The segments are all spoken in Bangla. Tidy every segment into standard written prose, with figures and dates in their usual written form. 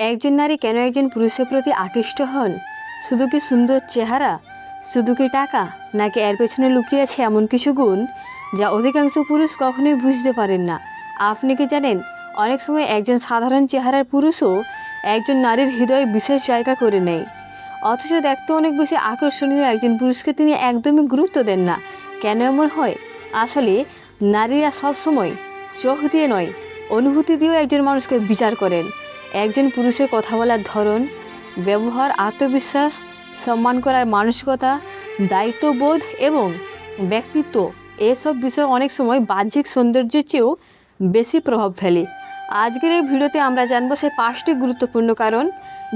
একজন নারী কেন একজন পুরুষের প্রতি আকৃষ্ট হন? শুধু কি সুন্দর চেহারা, শুধু কি টাকা, নাকি এর পেছনে লুকিয়ে আছে এমন কিছু গুণ যা অধিকাংশ পুরুষ কখনোই বুঝতে পারেন না? আপনি কি জানেন, অনেক সময় একজন সাধারণ চেহারার পুরুষও একজন নারীর হৃদয়ে বিশেষ জায়গা করে নেয়। অথচ দেখতে অনেক বেশি আকর্ষণীয় একজন পুরুষকে তিনি একদমই গুরুত্ব দেন না। কেন এমন হয়? আসলে নারীরা সবসময় চোখ দিয়ে নয়, অনুভূতি দিয়েও একজন মানুষকে বিচার করেন। একজন পুরুষের কথা বলার ধরন, ব্যবহার, আত্মবিশ্বাস, সম্মান করার মানসিকতা, দায়িত্ববোধ এবং ব্যক্তিত্ব, এসব বিষয় অনেক সময় বাহ্যিক সৌন্দর্যের চেয়েও বেশি প্রভাব ফেলে। আজকের এই ভিডিওতে আমরা জানবো সেই 5টি গুরুত্বপূর্ণ কারণ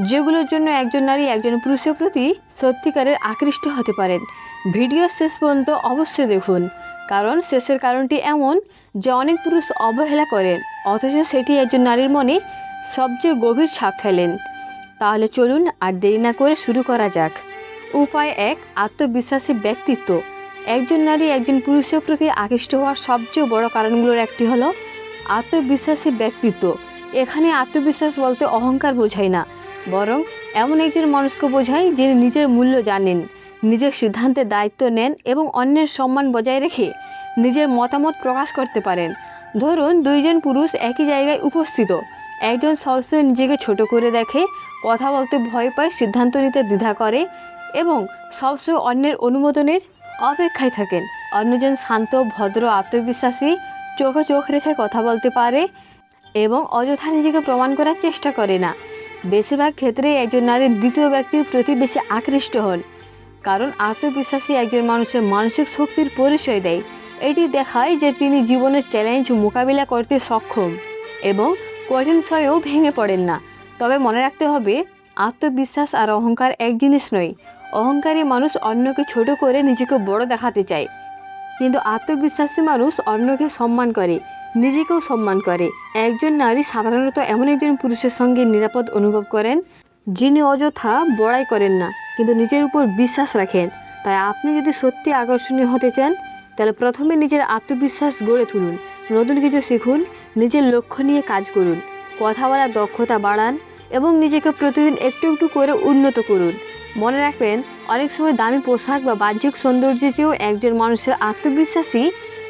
যেগুলোর জন্য একজন নারী একজন পুরুষের প্রতি সত্যিকারের আকৃষ্ট হতে পারেন। ভিডিও শেষ পর্যন্ত অবশ্যই দেখুন, কারণ শেষের কারণটি এমন যে অনেক পুরুষ অবহেলা করেন, অথচ সেটি একজন নারীর মনে সবচেয়ে গভীর ছাপ ফেলেন। তাহলে চলুন আর দেরি না করে শুরু করা যাক। উপায় 1, আত্মবিশ্বাসী ব্যক্তিত্ব। একজন নারী একজন পুরুষের প্রতি আকৃষ্ট হওয়ার সবচেয়ে বড় কারণগুলোর একটি হলো আত্মবিশ্বাসী ব্যক্তিত্ব। এখানে আত্মবিশ্বাস বলতে অহংকার বোঝায় না, বরং এমন একজন মানুষকে বোঝায় যিনি নিজের মূল্য জানেন, নিজের সিদ্ধান্তের দায়িত্ব নেন এবং অন্যের সম্মান বজায় রেখে নিজের মতামত প্রকাশ করতে পারেন। ধরুন, দুইজন পুরুষ একই জায়গায় উপস্থিত। একজন সবসময় নিজেকে ছোট করে দেখে, কথা বলতে ভয় পায়, সিদ্ধান্ত নিতে দ্বিধা করে এবং সবসময় অন্যের অনুমোদনের অপেক্ষায় থাকেন। অন্যজন শান্ত, ভদ্র, আত্মবিশ্বাসী, চোখে চোখ রেখে কথা বলতে পারে এবং অযথা নিজেকে প্রমাণ করার চেষ্টা করে না। বেশিরভাগ ক্ষেত্রে একজন নারীর দ্বিতীয় ব্যক্তির প্রতি বেশি আকৃষ্ট হন, কারণ আত্মবিশ্বাসী একজন মানুষের মানসিক শক্তির পরিচয় দেয়। এটি দেখায় যে তিনি জীবনের চ্যালেঞ্জ মোকাবিলা করতে সক্ষম এবং কঠিন সময়েও ভেঙে পড়েন না। তবে মনে রাখতে হবে, আত্মবিশ্বাস আর অহংকার এক জিনিস নয়। অহংকারী মানুষ অন্যকে ছোট করে নিজেকে বড় দেখাতে চায়, কিন্তু আত্মবিশ্বাসী মানুষ অন্যকে সম্মান করে, নিজেকেও সম্মান করে। একজন নারী সাধারণত এমন একজন পুরুষের সঙ্গে নিরাপদ অনুভব করেন যিনি অযথা বড়াই করেন না, কিন্তু নিজের উপর বিশ্বাস রাখেন। তাই আপনি যদি সত্যি আকর্ষণীয় হতে চান, তাহলে প্রথমে নিজের আত্মবিশ্বাস গড়ে তুলুন, নতুন কিছু শিখুন, নিজের লক্ষ্য নিয়ে কাজ করুন, কথা বলার দক্ষতা বাড়ান এবং নিজেকে প্রতিদিন একটু একটু করে উন্নত করুন। মনে রাখবেন, অনেক সময় দামি পোশাক বা বাহ্যিক সৌন্দর্যের চেয়েও একজন মানুষের আত্মবিশ্বাসী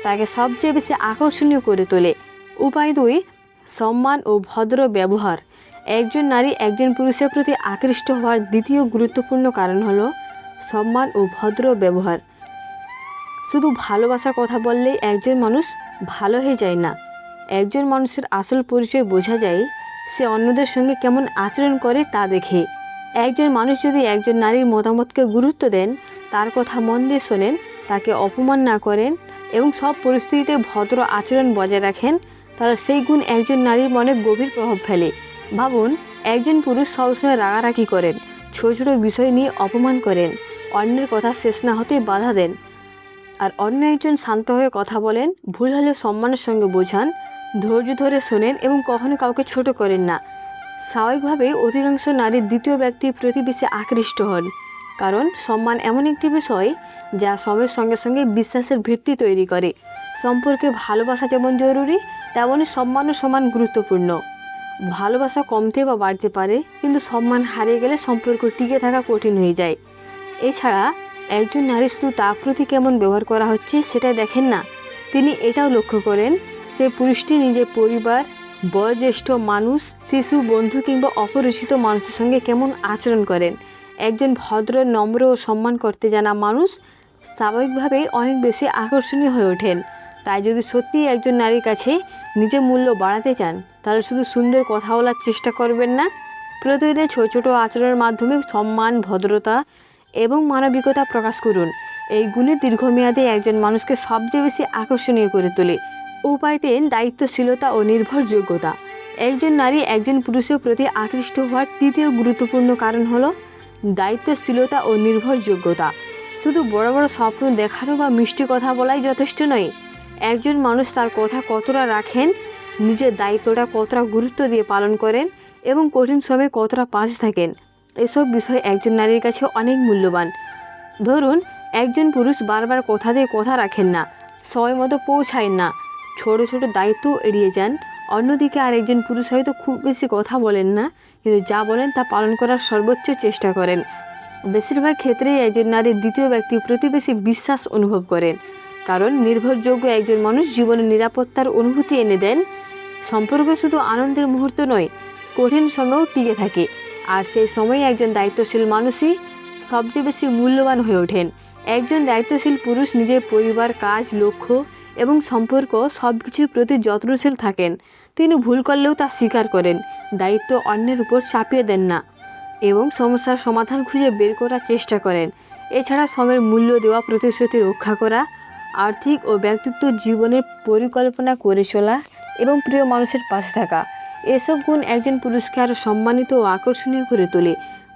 তাকে সবচেয়ে বেশি আকর্ষণীয় করে তোলে। উপায় 2, সম্মান ও ভদ্র ব্যবহার। একজন নারী একজন পুরুষের প্রতি আকৃষ্ট হওয়ার দ্বিতীয় গুরুত্বপূর্ণ কারণ হলো সম্মান ও ভদ্র ব্যবহার। শুধু ভালোবাসার কথা বললেই একজন মানুষ ভালো হয়ে যায় না। একজন মানুষের আসল পরিচয় বোঝা যায় সে অন্যদের সঙ্গে কেমন আচরণ করে তা দেখে। একজন মানুষ যদি একজন নারীর মতামতকে গুরুত্ব দেন, তার কথা মন দিয়ে শোনেন, তাকে অপমান না করেন এবং সব পরিস্থিতিতে ভদ্র আচরণ বজায় রাখেন, তাহলে সেই গুণ একজন নারীর মনে গভীর প্রভাব ফেলে। ভাবুন, একজন পুরুষ সবসময় রাগারাগি করেন, ছোট ছোট বিষয় নিয়ে অপমান করেন, অন্যের কথা শেষ না হতেই বাধা দেন, আর অন্য একজন শান্ত হয়ে কথা বলেন, ভুল হলে সম্মানের সঙ্গে বোঝান, ধৈর্য ধরে শোনেন এবং কখনো কাউকে ছোট করেন না। স্বাভাবিকভাবেই অধিকাংশ নারী দ্বিতীয় ব্যক্তির প্রতি বেশি আকৃষ্ট হন, কারণ সম্মান এমন একটি বিষয় যা সময়ের সঙ্গে সঙ্গে বিশ্বাসের ভিত্তি তৈরি করে। সম্পর্কে ভালোবাসা যেমন জরুরি, তেমনই সম্মানও সমান গুরুত্বপূর্ণ। ভালোবাসা কমতে বা বাড়তে পারে, কিন্তু সম্মান হারিয়ে গেলে সম্পর্ক টিকে থাকা কঠিন হয়ে যায়। এছাড়া একজন নারী শুধু তার প্রতি কেমন ব্যবহার করা হচ্ছে সেটা দেখেন না, তিনি এটাও লক্ষ্য করেন সে পুরুষটি নিজের পরিবার, বয়োজ্যেষ্ঠ মানুষ, শিশু, বন্ধু কিংবা অপরিচিত মানুষের সঙ্গে কেমন আচরণ করেন। একজন ভদ্র, নম্র ও সম্মান করতে জানা মানুষ স্বাভাবিকভাবেই অনেক বেশি আকর্ষণীয় হয়ে ওঠেন। তাই যদি সত্যিই একজন নারীর কাছে নিজের মূল্য বাড়াতে চান, তাহলে শুধু সুন্দর কথা বলার চেষ্টা করবেন না, প্রতিদিনের ছোট ছোট আচরণের মাধ্যমে সম্মান, ভদ্রতা এবং মানবিকতা প্রকাশ করুন। এই গুণে দীর্ঘমেয়াদে একজন মানুষকে সবচেয়ে বেশি আকর্ষণীয় করে তোলে। উপায় 3, দায়িত্বশীলতা ও নির্ভরযোগ্যতা। একজন নারী একজন পুরুষের প্রতি আকৃষ্ট হওয়ার তৃতীয় গুরুত্বপূর্ণ কারণ হলো দায়িত্বশীলতা ও নির্ভরযোগ্যতা। শুধু বড় বড় স্বপ্ন দেখানো বা মিষ্টি কথা বলাই যথেষ্ট নয়। একজন মানুষ তার কথা কতটা রাখেন, নিজের দায়িত্বটা কতটা গুরুত্ব দিয়ে পালন করেন এবং কঠিন সময়ে কতটা পাশে থাকেন, এসব বিষয় একজন নারীর কাছে অনেক মূল্যবান। ধরুন, একজন পুরুষ বারবার কথা দিয়ে কথা রাখেন না, সময় মতো পৌঁছায় না, ছোট ছোট দায়িত্ব এড়িয়ে যান। অন্যদিকে আরেকজন পুরুষ হয়তো খুব বেশি কথা বলেন না, কিন্তু যা বলেন তা পালন করার সর্বোচ্চ চেষ্টা করেন। বেশিরভাগ ক্ষেত্রেই একজন নারী দ্বিতীয় ব্যক্তির প্রতি বেশি বিশ্বাস অনুভব করেন, কারণ নির্ভরযোগ্য একজন মানুষ জীবনে নিরাপত্তার অনুভূতি এনে দেন। সম্পর্ক শুধু আনন্দের মুহূর্ত নয়, কঠিন সময়েও টিকে থাকে। আর সেই সময়ে একজন দায়িত্বশীল মানুষই সবচেয়ে বেশি মূল্যবান হয়ে ওঠেন। একজন দায়িত্বশীল পুরুষ নিজের পরিবার, কাজ, লক্ষ্য এবং সম্পর্ক সব কিছুর প্রতি যত্নশীল থাকেন। তিনি ভুল করলেও তা স্বীকার করেন, দায়িত্ব অন্যের উপর চাপিয়ে দেন না এবং সমস্যার সমাধান খুঁজে বের করার চেষ্টা করেন। এছাড়া সময়ের মূল্য দেওয়া, প্রতিশ্রুতি রক্ষা করা, আর্থিক ও ব্যক্তিগত জীবনের পরিকল্পনা করে চলা এবং প্রিয় মানুষের পাশে থাকা, এসব গুণ একজন পুরুষকে আরও সম্মানিত ও আকর্ষণীয় করে তোলে।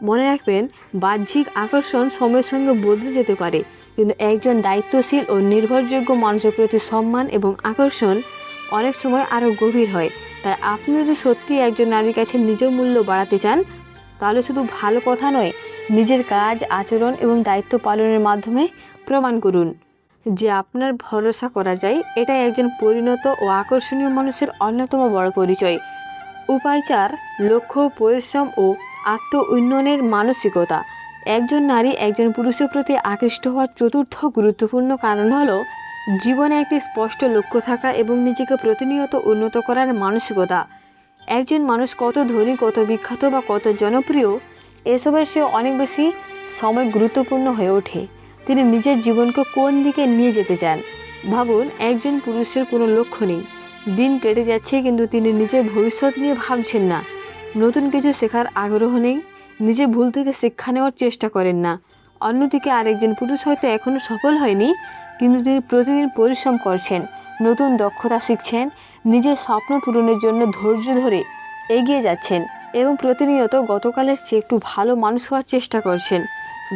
মনে রাখবেন, বাহ্যিক আকর্ষণ সময়ের সঙ্গে বদলে যেতে পারে, কিন্তু একজন দায়িত্বশীল ও নির্ভরযোগ্য মানুষের প্রতি সম্মান এবং আকর্ষণ অনেক সময় আরও গভীর হয়। তাই আপনি যদি সত্যি একজন নারীর কাছে নিজের মূল্য বাড়াতে চান, তাহলে শুধু ভালো কথা নয়, নিজের কাজ, আচরণ এবং দায়িত্ব পালনের মাধ্যমে প্রমাণ করুন যে আপনার ভরসা করা যায়। এটাই একজন পরিণত ও আকর্ষণীয় মানুষের অন্যতম বড় পরিচয়। উপায় 4, লক্ষ্য, পরিশ্রম ও আত্ম উন্নয়নের মানসিকতা। একজন নারী একজন পুরুষের প্রতি আকৃষ্ট হওয়ার চতুর্থ গুরুত্বপূর্ণ কারণ হলো জীবনে একটি স্পষ্ট লক্ষ্য থাকা এবং নিজেকে প্রতিনিয়ত উন্নত করার মানসিকতা। একজন মানুষ কত ধনী, কত বিখ্যাত বা কত জনপ্রিয়, এসবের সে অনেক বেশি সময় গুরুত্বপূর্ণ হয়ে ওঠে তিনি নিজের জীবনকে কোন দিকে নিয়ে যেতে চান। ভাবুন, একজন পুরুষের কোনো লক্ষ্য নেই, দিন কেটে যাচ্ছে কিন্তু তিনি নিজের ভবিষ্যৎ নিয়ে ভাবছেন না, নতুন কিছু শেখার আগ্রহ নেই, নিজের ভুল থেকে শিক্ষা নেওয়ার চেষ্টা করেন না। অন্যদিকে আরেকজন পুরুষ হয়তো এখনও সফল হয়নি, কিন্তু তিনি প্রতিদিন পরিশ্রম করছেন, নতুন দক্ষতা শিখছেন, নিজের স্বপ্ন পূরণের জন্য ধৈর্য ধরে এগিয়ে যাচ্ছেন এবং প্রতিনিয়ত গতকালের চেয়ে একটু ভালো মানুষ হওয়ার চেষ্টা করছেন।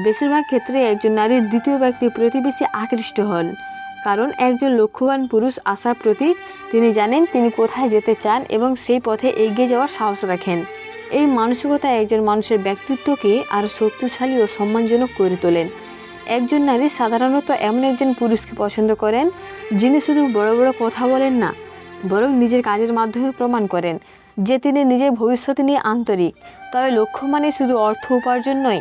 বেশিরভাগ ক্ষেত্রে একজন নারীর দ্বিতীয় ব্যক্তির প্রতি বেশি আকৃষ্ট হন, কারণ একজন লক্ষ্যবান পুরুষ আশার প্রতীক। তিনি জানেন তিনি কোথায় যেতে চান এবং সেই পথে এগিয়ে যাওয়ার সাহস রাখেন। এই মানসিকতা একজন মানুষের ব্যক্তিত্বকে আরও শক্তিশালী ও সম্মানজনক করে তোলেন। একজন নারী সাধারণত এমন একজন পুরুষকে পছন্দ করেন যিনি শুধু বড় বড় কথা বলেন না, বরং নিজের কাজের মাধ্যমে প্রমাণ করেন যে তিনি নিজের ভবিষ্যৎ নিয়ে আন্তরিক। তবে লক্ষ্য মানে শুধু অর্থ উপার্জন নয়,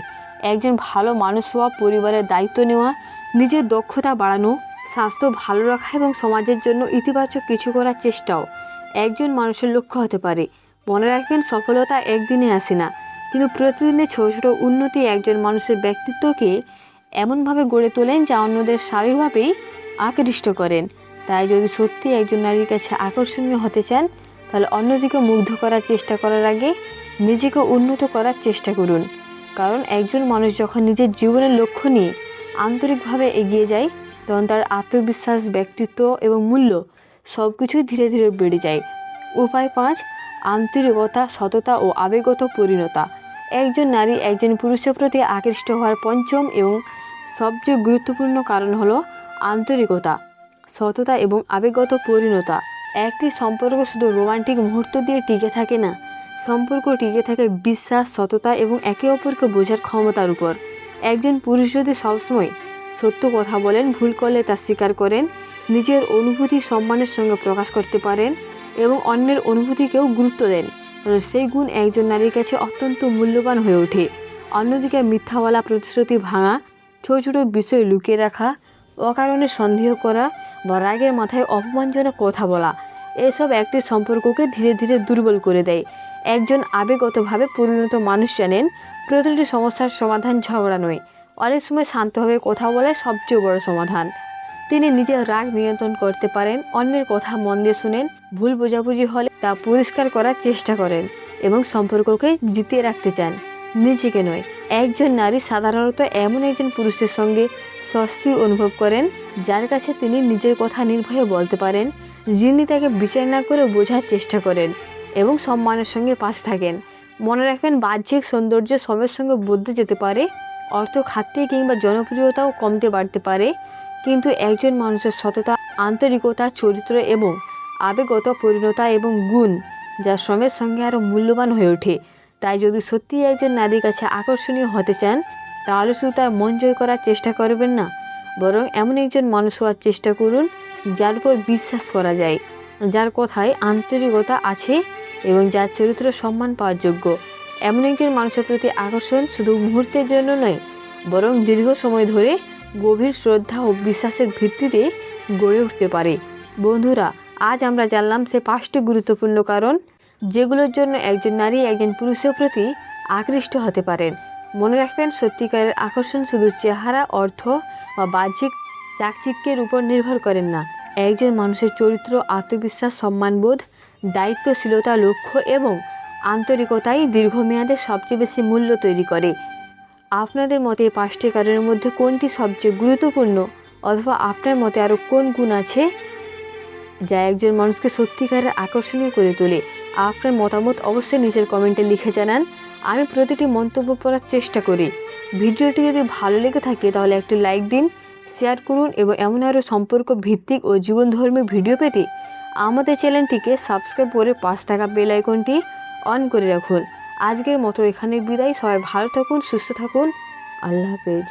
একজন ভালো মানুষ হওয়া, পরিবারের দায়িত্ব নেওয়া, নিজের দক্ষতা বাড়ানো, স্বাস্থ্য ভালো রাখা এবং সমাজের জন্য ইতিবাচক কিছু করার চেষ্টাও একজন মানুষের লক্ষ্য হতে পারে। মনে রাখবেন, সফলতা একদিনে আসে না, কিন্তু প্রতিদিনের ছোট ছোট উন্নতি একজন মানুষের ব্যক্তিত্বকে এমনভাবে গড়ে তোলেন যা অন্যদের স্বাভাবিকভাবেই আকৃষ্ট করেন। তাই যদি সত্যি একজন নারীর কাছে আকর্ষণীয় হতে চান, তাহলে অন্যদিকে মুগ্ধ করার চেষ্টা করার আগে নিজেকে উন্নত করার চেষ্টা করুন। কারণ একজন মানুষ যখন নিজের জীবনের লক্ষ্য নিয়ে আন্তরিকভাবে এগিয়ে যায়, তখন তার আত্মবিশ্বাস, ব্যক্তিত্ব এবং মূল্য সব কিছুই ধীরে ধীরে বেড়ে যায়। উপায় 5, আন্তরিকতা, সততা ও আবেগগত পরিণতা। একজন নারী একজন পুরুষের প্রতি আকৃষ্ট হওয়ার পঞ্চম এবং সবচেয়ে গুরুত্বপূর্ণ কারণ হলো আন্তরিকতা, সততা এবং আবেগগত পরিণতা। একটি সম্পর্ক শুধু রোমান্টিক মুহূর্ত দিয়ে টিকে থাকে না, সম্পর্ক টিকে থাকে বিশ্বাস, সততা এবং একে অপরকে বোঝার ক্ষমতার উপর। একজন পুরুষ যদি সবসময় সত্য কথা বলেন, ভুল করলে তা স্বীকার করেন, নিজের অনুভূতি সম্মানের সঙ্গে প্রকাশ করতে পারেন এবং অন্যের অনুভূতিকেও গুরুত্ব দেন, তাহলে সেই গুণ একজন নারীর কাছে অত্যন্ত মূল্যবান হয়ে ওঠে। অন্যদিকে মিথ্যা বলা, প্রতিশ্রুতি ভাঙা, ছোট ছোট বিষয় লুকিয়ে রাখা, অকারণে সন্দেহ করা বা রাগের মাথায় অপমানজনক কথা বলা, এসব একটি সম্পর্ককে ধীরে ধীরে দুর্বল করে দেয়। একজন আবেগগতভাবে পরিণত মানুষ জানেন প্রতিটি সমস্যার সমাধান ঝগড়া নয়, অনেক সময় শান্তভাবে কথা বলে সবচেয়ে বড় সমাধান। তিনি নিজের রাগ নিয়ন্ত্রণ করতে পারেন, অন্যের কথা মন দিয়ে শুনেন, ভুল বোঝাবুঝি হলে তা পরিষ্কার করার চেষ্টা করেন এবং সম্পর্ককে জিতিয়ে রাখতে চান, নিজেকে নয়। একজন নারী সাধারণত এমন একজন পুরুষের সঙ্গে স্বস্তি অনুভব করেন যার কাছে তিনি নিজের কথা নির্ভয়ে বলতে পারেন, যিনি তাকে বিচার না করে বোঝার চেষ্টা করেন এবং সম্মানের সঙ্গে পাশে থাকেন। মনে রাখবেন, বাহ্যিক সৌন্দর্য সময়ের সঙ্গে বদলে যেতে পারে, অর্থ খাতে কিংবা জনপ্রিয়তাও কমতে বাড়তে পারে, কিন্তু একজন মানুষের সততা, আন্তরিকতা, চরিত্র এবং আবেগগত পরিণতা এবং গুণ যা সময়ের সঙ্গে আরও মূল্যবান হয়ে ওঠে। তাই যদি সত্যিই একজন নারীর কাছে আকর্ষণীয় হতে চান, তাহলে শুধু তার মন জয় করার চেষ্টা করবেন না, বরং এমন একজন মানুষ হওয়ার চেষ্টা করুন যার উপর বিশ্বাস করা যায়, যার কথায় আন্তরিকতা আছে এবং যার চরিত্র সম্মান পাওয়ার যোগ্য। এমন একজন মানুষের প্রতি আকর্ষণ শুধু মুহূর্তের জন্য নয়, বরং দীর্ঘ সময় ধরে গভীর শ্রদ্ধা ও বিশ্বাসের ভিত্তিতে গড়ে উঠতে পারে। বন্ধুরা, আজ আমরা জানলাম সে 5টি গুরুত্বপূর্ণ কারণ যেগুলোর জন্য একজন নারী একজন পুরুষের প্রতি আকৃষ্ট হতে পারেন। মনে রাখবেন, সত্যিকারের আকর্ষণ শুধু চেহারা, অর্থ বা বাহ্যিক চাকচিক্যের উপর নির্ভর করেন না। একজন মানুষের চরিত্র, আত্মবিশ্বাস, সম্মানবোধ, দায়িত্বশীলতা, লক্ষ্য এবং আন্তরিকতাই দীর্ঘমেয়াদে সবচেয়ে বেশি মূল্য তৈরি করে। আপনাদের মতে এই 5টি কারণের মধ্যে কোনটি সবচেয়ে গুরুত্বপূর্ণ, অথবা আপনার মতে আরও কোন গুণ আছে যা একজন মানুষকে সত্যিকারের আকর্ষণীয় করে তোলে? আপনার মতামত অবশ্যই নিচের কমেন্টে লিখে জানান। আমি প্রতিটি মন্তব্য পড়ার চেষ্টা করি। ভিডিওটি যদি ভালো লেগে থাকে তাহলে একটি লাইক দিন, শেয়ার করুন এবং এমন আরও সম্পর্ক ভিত্তিক ও জীবনধর্মী ভিডিও পেতে আমাদের চ্যানেলটিকে সাবস্ক্রাইব করে পাশে থাকা বেল আইকনটি অন করে রাখুন। আজকের মতো এখানে বিদায়। সবাই ভালো থাকুন, সুস্থ থাকুন। আল্লাহ হাফেজ।